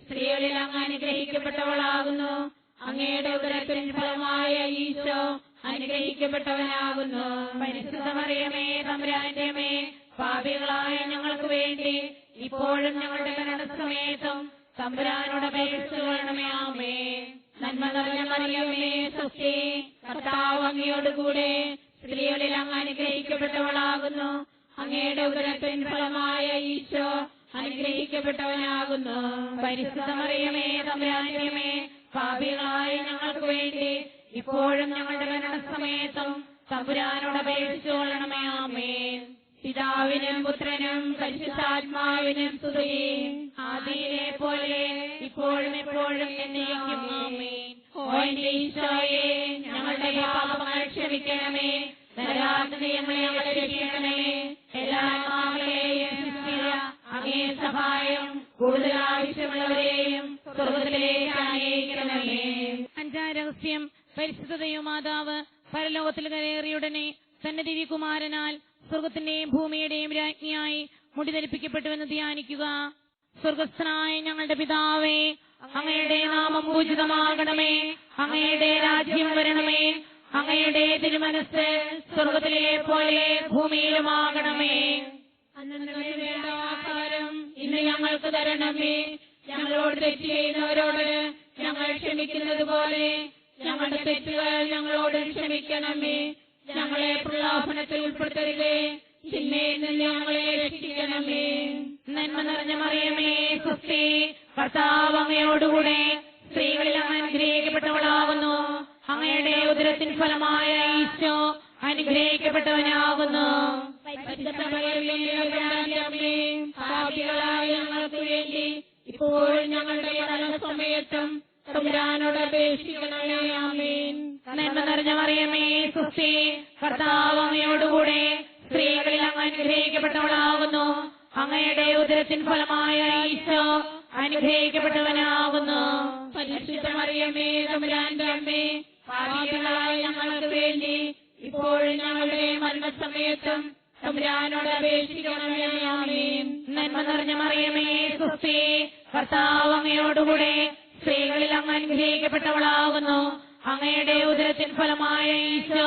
സ്ത്രീകളിൽ അങ്ങ് അനുഗ്രഹിക്കപ്പെട്ടവളാകുന്നു. അങ്ങയുടെ ഉദരത്തിൻ ഫലമായ ഈശോ അനുഗ്രഹിക്കപ്പെട്ടവനാകുന്നു. പരിശുദ്ധ മറിയമേ തമ്പുരാന്റെ അമ്മേ, പാപികളായ ഞങ്ങൾക്ക് വേണ്ടി ഇപ്പോഴും ഞങ്ങളുടെ മരണസമയത്തും തമ്പുരാനോട് അപേക്ഷിച്ചുകൊള്ളണമേ. ആമേൻ. നന്മ നിറഞ്ഞ മറിയമേ സ്വസ്തി, കർത്താവ് അങ്ങയോട് കൂടെ സ്ത്രീകളിൽ അങ്ങ് അനുഗ്രഹിക്കപ്പെട്ടവളാകുന്നു. അങ്ങയുടെ ഉദരത്തിൻ ഫലമായ ഈശോ അനുഗ്രഹിക്കപ്പെട്ടവനാകുന്നു. പരിശുദ്ധ മറിയമേ തമ്പുരാന്റെ അമ്മേ, പാപികളായ ഞങ്ങൾക്ക് വേണ്ടി ഇപ്പോഴും ഞങ്ങളുടെ മരണസമയത്തും തമ്പുരാനോട് അപേക്ഷിച്ചുകൊള്ളണമേ. ആമേൻ. പിതാവിനും പുത്രനും പരിശുദ്ധാത്മാവിനും സ്തുതി, ആദിയിലെ പോലെ ഇപ്പോഴും എപ്പോഴും എന്നേക്കും. ആമേൻ. ഓ എന്റെ ഈശോയെ, ഞങ്ങളുടെ പാപങ്ങൾ ക്ഷമിക്കണമേ. നരകാഗ്നി ഞങ്ങളെ രക്ഷിക്കണമേ. എല്ലാ ആത്മാക്കളെയും ശിക്ഷിക്കുക. അങ്ങേ സഹായം കൂടുതൽ ആവശ്യമുള്ളവരെയും സ്വർഗ്ഗത്തിലേക്ക് അനയിക്കണമേ. അഞ്ചാം രഹസ്യം. പരിശുദ്ധ ദൈവമാതാവ് പരലോകത്തിൽ കരയേറിയുടനെ തന്റെ ദിവ്യകുമാരനാൽ സ്വർഗത്തിന്റെയും ഭൂമിയുടെയും രാജ്ഞിയായി മുടിധരിപ്പിക്കപ്പെട്ടുവെന്ന് ധ്യാനിക്കുക. സ്വർഗസ്ഥനായ ഞങ്ങളുടെ പിതാവേ, അങ്ങയുടെ നാമം പൂജിതമാകണമേ. അങ്ങയുടെ രാജ്യം വരണമേ. അങ്ങയുടെ തിരുമനസ്സ് സ്വർഗത്തിലെ പോലെ ഭൂമിയിലുമാകണമേ. അന്നന്ന് വേണ്ട ആഹാരം ഇന്ന് ഞങ്ങൾക്ക് തരണമേ. ഞങ്ങളോട് തെറ്റ് ചെയ്യുന്നവരോട് ഞങ്ങൾ ക്ഷമിക്കുന്നത് പോലെ ഞങ്ങളുടെ തെറ്റുകൾ ഞങ്ങളോട് ക്ഷമിക്കണമേ. ഞങ്ങളെ പ്രലോഭനത്തിൽ ഉൾപ്പെടുത്തരുതേ, തിന്മയിൽ നിന്ന് ഞങ്ങളെ രക്ഷിക്കണമേ. നന്മ നിറഞ്ഞ മറിയമേ സ്വസ്തി, കർത്താവ് അങ്ങയോടുകൂടെ സ്ത്രീകളിൽ അങ്ങ് അനുഗ്രഹിക്കപ്പെട്ടവളാകുന്നു. അങ്ങയുടെ ഉദരത്തിൻ ഫലമായ ഈശോ അനുഗ്രഹിക്കപ്പെട്ടവനാകുന്നു. പാപികളായ ഞങ്ങൾക്ക് വേണ്ടി ഇപ്പോഴും ഞങ്ങളുടെ മരണസമയത്തും തമ്പുരാനോട് അപേക്ഷിക്കണമേ. ആമേൻ. നന്മ നിറഞ്ഞ മറിയമേ സ്വസ്തി, കർത്താവ് അങ്ങയോടുകൂടെ സ്ത്രീകളിൽ അങ്ങ് അനുഗ്രഹിക്കപ്പെട്ടവളാകുന്നു. അങ്ങയുടെ ഉദരത്തിൻ ഫലമായ ഈശോ അനുഗ്രഹിക്കപ്പെട്ടവനാകുന്നു. പരിശുദ്ധ മറിയമേ തമ്പുരാന്റെ അമ്മേ, പാപികളായ ഞങ്ങൾക്ക് വേണ്ടി ഇപ്പോഴും ഞങ്ങളുടെ മരണസമയത്തും തമ്പുരാനോട് അപേക്ഷിക്കണമേ. ആമേൻ. നന്മ നിറഞ്ഞ മറിയമേ സ്വസ്തി, കർത്താവ് അങ്ങയോടുകൂടെ സ്ത്രീകളിൽ അങ്ങ് അനുഗ്രഹിക്കപ്പെട്ടവളാകുന്നു. അങ്ങയുടെ ഉദരത്തിൻ ഫലമായ ഈശോ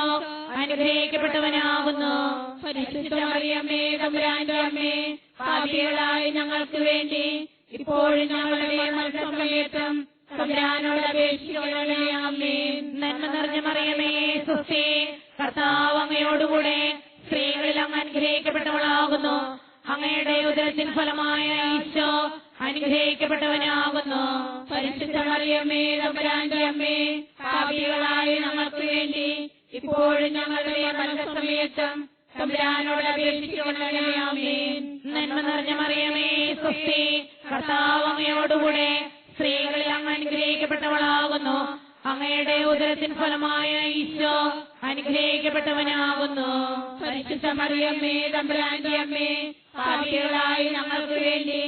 അനുഗ്രഹിക്കപ്പെട്ടവനാകുന്നു. പരിശുദ്ധ മറിയമേ തമ്പുരാന്റെ അമ്മേ, പാപികളായ ഞങ്ങൾക്ക് വേണ്ടി ഇപ്പോഴും ഞങ്ങളുടെ മരണസമയത്തും തമ്പുരാനോട് അപേക്ഷിക്കണമേ. ആമേൻ. നന്മ നിറഞ്ഞ മറിയമേ സ്വസ്തി, കർത്താവ് അങ്ങയോടുകൂടെ സ്ത്രീകളിൽ അങ്ങ് അനുഗ്രഹിക്കപ്പെട്ടവളാകുന്നു. അങ്ങയുടെ ഉദരത്തിൻ ഫലമായ ഈശോ അനുഗ്രഹിക്കപ്പെട്ടവനാകുന്നു. പരിശുദ്ധ മറിയമേ തമ്പുരാന്റെ അമ്മേ, പാപികളായ ഞങ്ങൾക്ക് വേണ്ടി ഇപ്പോഴും ഞങ്ങളുടെ മരണസമയത്തും തമ്പുരാനോട് അപേക്ഷിക്കണമേ. ആമേൻ. നന്മ നിറഞ്ഞ മറിയമേ സ്വസ്തി, കർത്താവ് അങ്ങയോടുകൂടെ സ്ത്രീകളിൽ അങ്ങ് അനുഗ്രഹിക്കപ്പെട്ടവളാകുന്നു. അങ്ങയുടെ ഉദരത്തിൻ ഫലമായ ഈശോ അനുഗ്രഹിക്കപ്പെട്ടവനാകുന്നു. പരിശുദ്ധ മറിയമ്മേ, തമ്പുരാന്റെ അമ്മേ, പാപികളായ ഞങ്ങൾക്ക് വേണ്ടി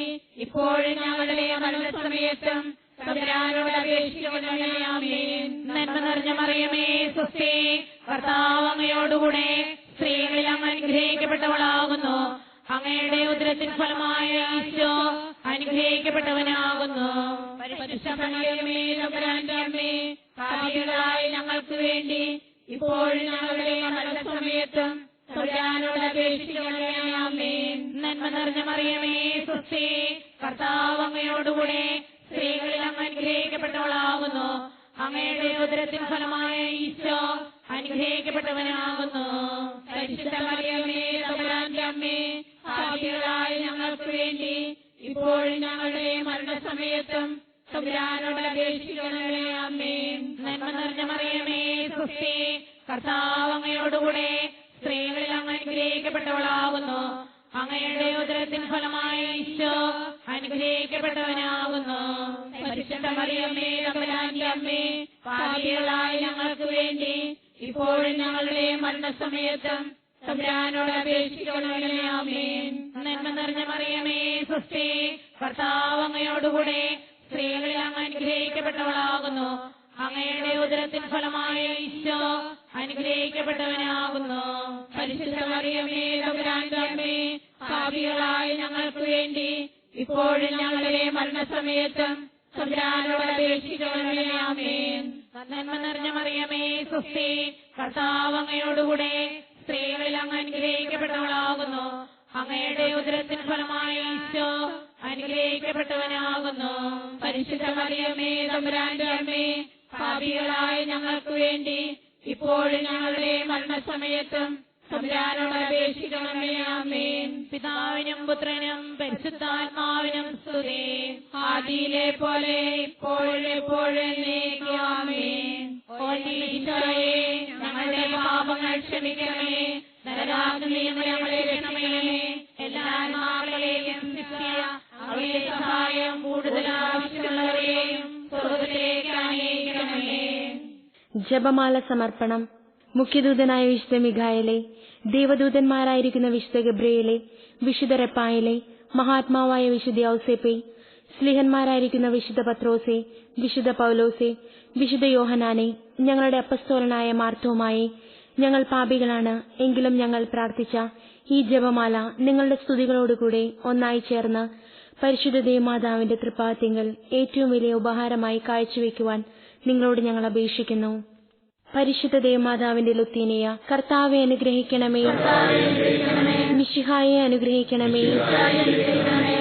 ഇപ്പോഴും ഞങ്ങളുടെ മരണസമയത്തും തമ്പുരാനോട് അപേക്ഷിക്കണമേ. ആമേൻ. നന്മ നിറഞ്ഞ മറിയമേ, സ്വസ്തി, കർത്താവ് അങ്ങയോടുകൂടെ സ്ത്രീകളിൽ അങ്ങ് അനുഗ്രഹിക്കപ്പെട്ടവളാകുന്നു. അങ്ങയുടെ ഉദരത്തിൻ ഫലമായ ഈശോ അനുഗ്രഹിക്കപ്പെട്ടവനാകുന്നു. പരിശുദ്ധ മറിയമ്മേ, തമ്പുരാന്റെ അമ്മേ, പാപികളായ ഞങ്ങൾക്ക് വേണ്ടി ഇപ്പോഴും ഞങ്ങളുടെ മരണസമയത്തും തമ്പുരാനോട് അപേക്ഷിക്കണമേ. ആമേൻ. നന്മ നിറഞ്ഞ മറിയമേ, സ്വസ്തി, കർത്താവ് അങ്ങയോടുകൂടെ സ്ത്രീകളിൽ അങ്ങ് അനുഗ്രഹിക്കപ്പെട്ടവളാകുന്നു. അങ്ങയുടെ ഉദരത്തിൻ ഫലമായ ഈശോ അനുഗ്രഹിക്കപ്പെട്ടവനാകുന്നു. പരിശുദ്ധ മറിയമ്മേ, തമ്പുരാന്റെ അമ്മേ, പാപികളായ ഞങ്ങൾക്ക് വേണ്ടി ഇപ്പോഴും ഞങ്ങളുടെ മരണസമയത്തും തമ്പുരാനോട് അപേക്ഷിക്കണമേ. ആമേൻ. നന്മ നിറഞ്ഞ മറിയമേ, സ്വസ്തി, കർത്താവ് അങ്ങയോടുകൂടെ സ്ത്രീകളിൽ അങ്ങ് അനുഗ്രഹിക്കപ്പെട്ടവളാകുന്നു. അങ്ങയുടെ ഉദരത്തിൻ ഫലമായ ഈശോ അനുഗ്രഹിക്കപ്പെട്ടവനാകുന്നു. പരിശുദ്ധ മറിയമ്മേ, തമ്പുരാന്റെ അമ്മേ, പാപികളായ ഞങ്ങൾക്ക് വേണ്ടി ഇപ്പോഴും ഞങ്ങളുടെ മരണസമയത്തും തമ്പുരാനോട് അപേക്ഷിക്കണമേ. ആമേൻ. നന്മ നിറഞ്ഞ മറിയമേ, സ്വസ്തി, കർത്താവ് അങ്ങയോടുകൂടെ സ്ത്രീകളിൽ അങ്ങ് അനുഗ്രഹിക്കപ്പെട്ടവളാകുന്നു. അങ്ങയുടെ ഉദരത്തിൻ ഫലമായ ഈശോ അനുഗ്രഹിക്കപ്പെട്ടവനാകുന്നു. പരിശുദ്ധ മറിയമ്മേ, തമ്പുരാന്റെ അമ്മേ, പാപികളായ ഞങ്ങൾക്ക് വേണ്ടി ഇപ്പോഴും ഞങ്ങളുടെ മരണസമയത്തും തമ്പുരാനോട് അപേക്ഷിക്കണമേ. ആമേൻ. നന്മ നിറഞ്ഞ മറിയമേ, സ്വസ്തി, കർത്താവ് അങ്ങയോടുകൂടെ സ്ത്രീകളിൽ അങ്ങ് അനുഗ്രഹിക്കപ്പെട്ടവളാകുന്നു. അങ്ങയുടെ ഉദരത്തിൻ ഫലമായ ഈശോ അനുഗ്രഹിക്കപ്പെട്ടവനാകുന്നു. പരിശുദ്ധ മറിയമ്മേ, തമ്പുരാന്റെ അമ്മേ, പാപികളായ ഞങ്ങൾക്ക് വേണ്ടി ഇപ്പോഴും ഞങ്ങളുടെ മരണസമയത്തും തമ്പുരാനോട് അപേക്ഷിക്കണമേ. ആമേൻ. പിതാവിനും പുത്രനും പരിശുദ്ധാത്മാവിനും സ്തുതി. ആദിയിലെ പോലെ ഇപ്പോഴും എപ്പോഴും എന്നേക്കും. ആമേൻ. ഓ ഈശോയേ, ഞങ്ങളുടെ പാപങ്ങൾ ക്ഷമിക്കണമേ. നരകാഗ്നിയിൽ നിന്ന് ഞങ്ങളെ രക്ഷിക്കണമേ. എല്ലാ ആത്മാക്കളെയും ശിക്ഷിക്കുക. അങ്ങയുടെ സഹായം കൂടുതൽ ആവശ്യമുള്ളവരെയും സ്വർഗ്ഗത്തിലേക്ക് ആനയിക്കണമേ. ജപമാല സമർപ്പണം. മുഖ്യദൂതനായ വിശുദ്ധ മിഖായേലേ, ദേവദൂതന്മാരായിരിക്കുന്ന വിശുദ്ധ ഗബ്രിയേലേ, വിശുദ്ധ റഫായേലേ, മഹാത്മാവായ വിശുദ്ധ ഔസേപ്പേ, സ്ലിഹന്മാരായിരിക്കുന്ന വിശുദ്ധ പത്രോസേ, വിശുദ്ധ പൗലോസേ, വിശുദ്ധ യോഹനാനെ, ഞങ്ങളുടെ അപ്പസ്തോലനായ മാർത്തോമായെ, ഞങ്ങൾ പാപികളാണ്, എങ്കിലും ഞങ്ങൾ പ്രാർത്ഥിച്ച ഈ ജപമാല നിങ്ങളുടെ സ്തുതികളോടുകൂടെ ഒന്നായി ചേർന്ന് പരിശുദ്ധ ദേവമാതാവിന്റെ തൃപ്പാദത്തിങ്കൽ ഏറ്റവും വലിയ ഉപഹാരമായി കാഴ്ചവെക്കുവാൻ നിങ്ങളോട് ഞങ്ങൾ അപേക്ഷിക്കുന്നു. പരിശുദ്ധ ദേവമാതാവിന്റെ ലുത്തീനിയ, കർത്താവെ അനുഗ്രഹിക്കണമേ. മിശിഹായെ അനുഗ്രഹിക്കണമേ.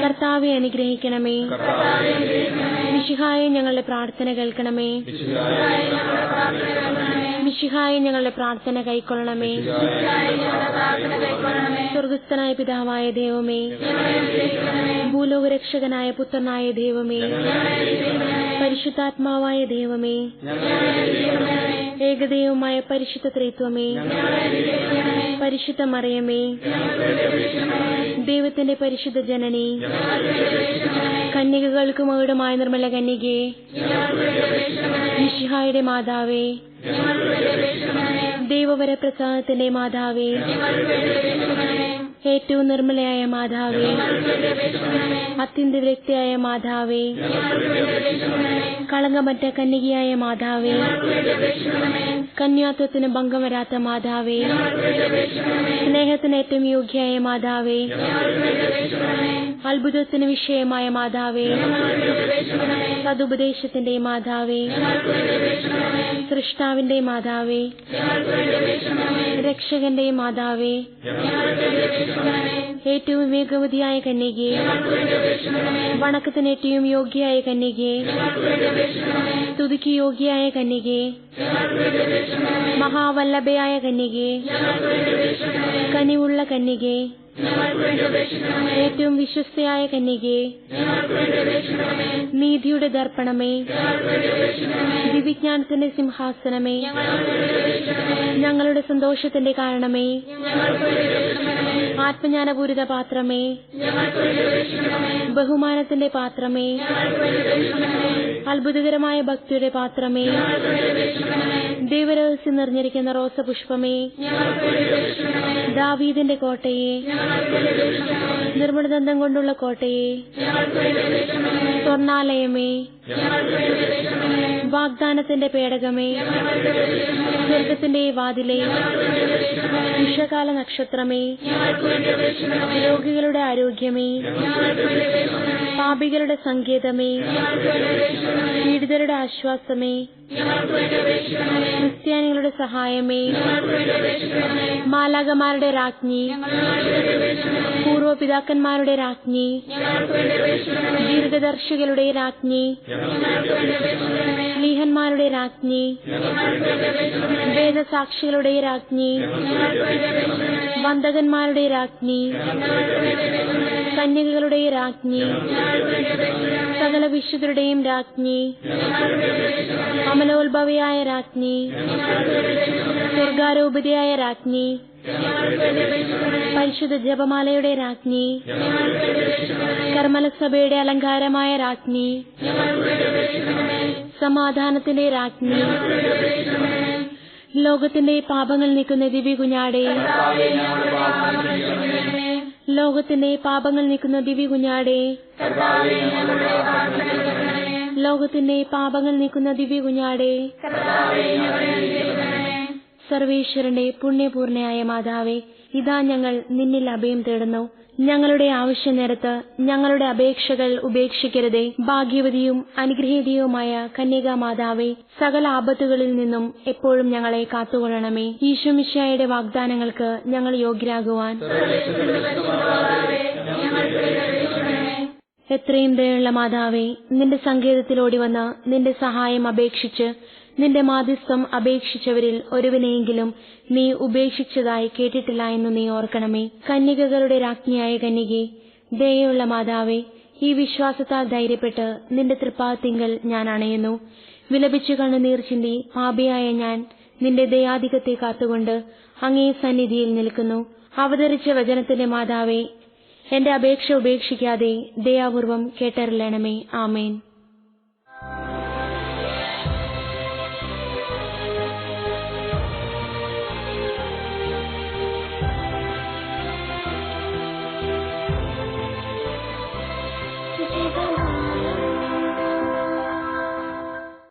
കർത്താവെ അനുഗ്രഹിക്കണമേ. മിശിഹായെ ഞങ്ങളുടെ പ്രാർത്ഥന കേൾക്കണമേ. മിശിഹായെ ഞങ്ങളുടെ പ്രാർത്ഥന കൈക്കൊള്ളണമേ. സ്വർഗസ്ഥനായ പിതാവായ ദൈവമേ, ഭൂലോകരക്ഷകനായ പുത്രനായ ദൈവമേ, പരിശുദ്ധാത്മാവായ ദൈവമേ, ഏകദൈവമായ പരിശുദ്ധ ത്രിത്വമേ, പരിശുദ്ധ മറിയമേ, ദൈവത്തിന്റെ പരിശുദ്ധ ജനനി, കന്യകകൾക്ക് മകുടമായ നിർമ്മല കന്യകേ, മിശിഹായുടെ മാതാവേ, ദൈവവരപ്രസാദത്തിന്റെ മാതാവേ, ഏറ്റവും നിർമ്മലയായ മാതാവേ, അത്യന്ത വ്യക്തിയായ മാതാവേ, കളങ്കമറ്റ കന്യകയായ മാതാവേ, കന്യാത്വത്തിന് ഭംഗം വരാത്ത മാതാവേ, സ്നേഹത്തിന് ഏറ്റവും യോഗ്യയായ മാതാവേ, അത്ഭുതത്തിന് വിഷയമായ മാതാവേ, സതുപദേശത്തിന്റെ മാതാവേ, സൃഷ്ടാവിന്റെ മാതാവേ, രക്ഷകന്റെ മാതാവേ, ഏറ്റവും വിവേകവതിയായ കന്യകേ, വണക്കത്തിന് ഏറ്റവും യോഗ്യയായ കന്യകേ, സ്തുതിക്ക് യോഗ്യയായ കന്യകേ, മഹാവല്ലഭയായ കന്യകേ, കനിവുള്ള കന്യകേ, ഏറ്റവും വിശ്വസ്തയായ കന്യകേ, നീതിയുടെ ദർപ്പണമേ, ദിവിജ്ഞാനത്തിന്റെ സിംഹാസനമേ, ഞങ്ങളുടെ സന്തോഷത്തിന്റെ കാരണമേ, ആത്മജ്ഞാനപൂരിത പാത്രമേ, ബഹുമാനത്തിന്റെ പാത്രമേ, അത്ഭുതകരമായ ഭക്തിയുടെ പാത്രമേ, ദൈവരഹസ്യം നിറഞ്ഞിരിക്കുന്ന റോസപുഷ്പമേ, ദാവീദിന്റെ കോട്ടയെ, നിർമ്മലദന്തം കൊണ്ടുള്ള കോട്ടയെ, സ്വർണാലയമേ, വാഗ്ദാനത്തിന്റെ പേടകമേ, സ്വർഗത്തിന്റെ വാതിലേ, വിഷകാല നക്ഷത്രമേ, രോഗികളുടെ ആരോഗ്യമേ, പാപികളുടെ സങ്കേതമേ, പീഡിതരുടെ ആശ്വാസമേ, ക്രിസ്ത്യാനികളുടെ സഹായമേ, മാലാഖമാരുടെ രാജ്ഞി, പൂർവപിതാക്കന്മാരുടെ രാജ്ഞി, ദീർഘദർശികളുടെ രാജ്ഞി, സ്ലീഹന്മാരുടെ രാജ്ഞി, വേദസാക്ഷികളുടെ രാജ്ഞി, വന്ദകന്മാരുടെ രാജ്ഞി, കന്യകകളുടെ രാജ്ഞി, സകല വിശുദ്ധരുടെയും രാജ്ഞി, അമലോത്ഭവയായ രാജ്ഞി, സ്വർഗാരോപിതയായ രാജ്ഞി, പരിശുദ്ധ ജപമാലയുടെ രാജ്ഞി, കർമ്മലസഭയുടെ അലങ്കാരമായ രാജ്ഞി, സമാധാനത്തിന്റെ രാജ്ഞി, ലോകത്തിന്റെ പാപങ്ങൾ നീക്കുന്ന ദിവ്യ കുഞ്ഞാടേ, ലോകത്തിന്റെ പാപങ്ങൾ നീക്കുന്ന ദിവ്യ കുഞ്ഞാടേ, ലോകത്തിന്റെ പാപങ്ങൾ നീക്കുന്ന ദിവ്യ കുഞ്ഞാടേ, സർവേശ്വരന്റെ പുണ്യപൂർണയായ മാതാവേ, ഇതാ ഞങ്ങൾ നിന്നിൽ അഭയം തേടുന്നു. ഞങ്ങളുടെ ആവശ്യനേരത്ത് ഞങ്ങളുടെ അപേക്ഷകൾ ഉപേക്ഷിക്കരുതേ. ഭാഗ്യവതിയും അനുഗ്രഹീതയുമായ കന്യകാ മാതാവേ, സകല ആപത്തുകളിൽ നിന്നും എപ്പോഴും ഞങ്ങളെ കാത്തുകൊള്ളണമേ. ഈശോ മിശിഹായുടെ വാഗ്ദാനങ്ങൾക്ക് ഞങ്ങൾ യോഗ്യരാകുവാൻ എത്രയും ദയുള്ള മാതാവേ, നിന്റെ സങ്കേതത്തിലോടി വന്ന് നിന്റെ സഹായം അപേക്ഷിച്ച് നിന്റെ മാധ്യസ്ഥം അപേക്ഷിച്ചവരിൽ ഒരുവനെയെങ്കിലും നീ ഉപേക്ഷിച്ചതായി കേട്ടിട്ടില്ല എന്ന് നീ ഓർക്കണമേ. കന്യകകളുടെ രാജ്ഞിയായ കന്യകേ, ദയയുള്ള മാതാവേ, ഈ വിശ്വാസത്താൽ ധൈര്യപ്പെട്ട് നിന്റെ തൃപ്പാദത്തിങ്കൽ ഞാൻ അണയുന്നു. വിലപിച്ചു കണ്ണുനീർ ചിന്തി പാപിയായ ഞാൻ നിന്റെ ദയാധികത്തെ കാത്തുകൊണ്ട് അങ്ങേ സന്നിധിയിൽ നിൽക്കുന്നു. അവതരിച്ച വചനത്തിന്റെ മാതാവേ, എന്റെ അപേക്ഷ ഉപേക്ഷിക്കാതെ ദയാപൂർവം കേട്ടറിയണമേ. ആമേൻ.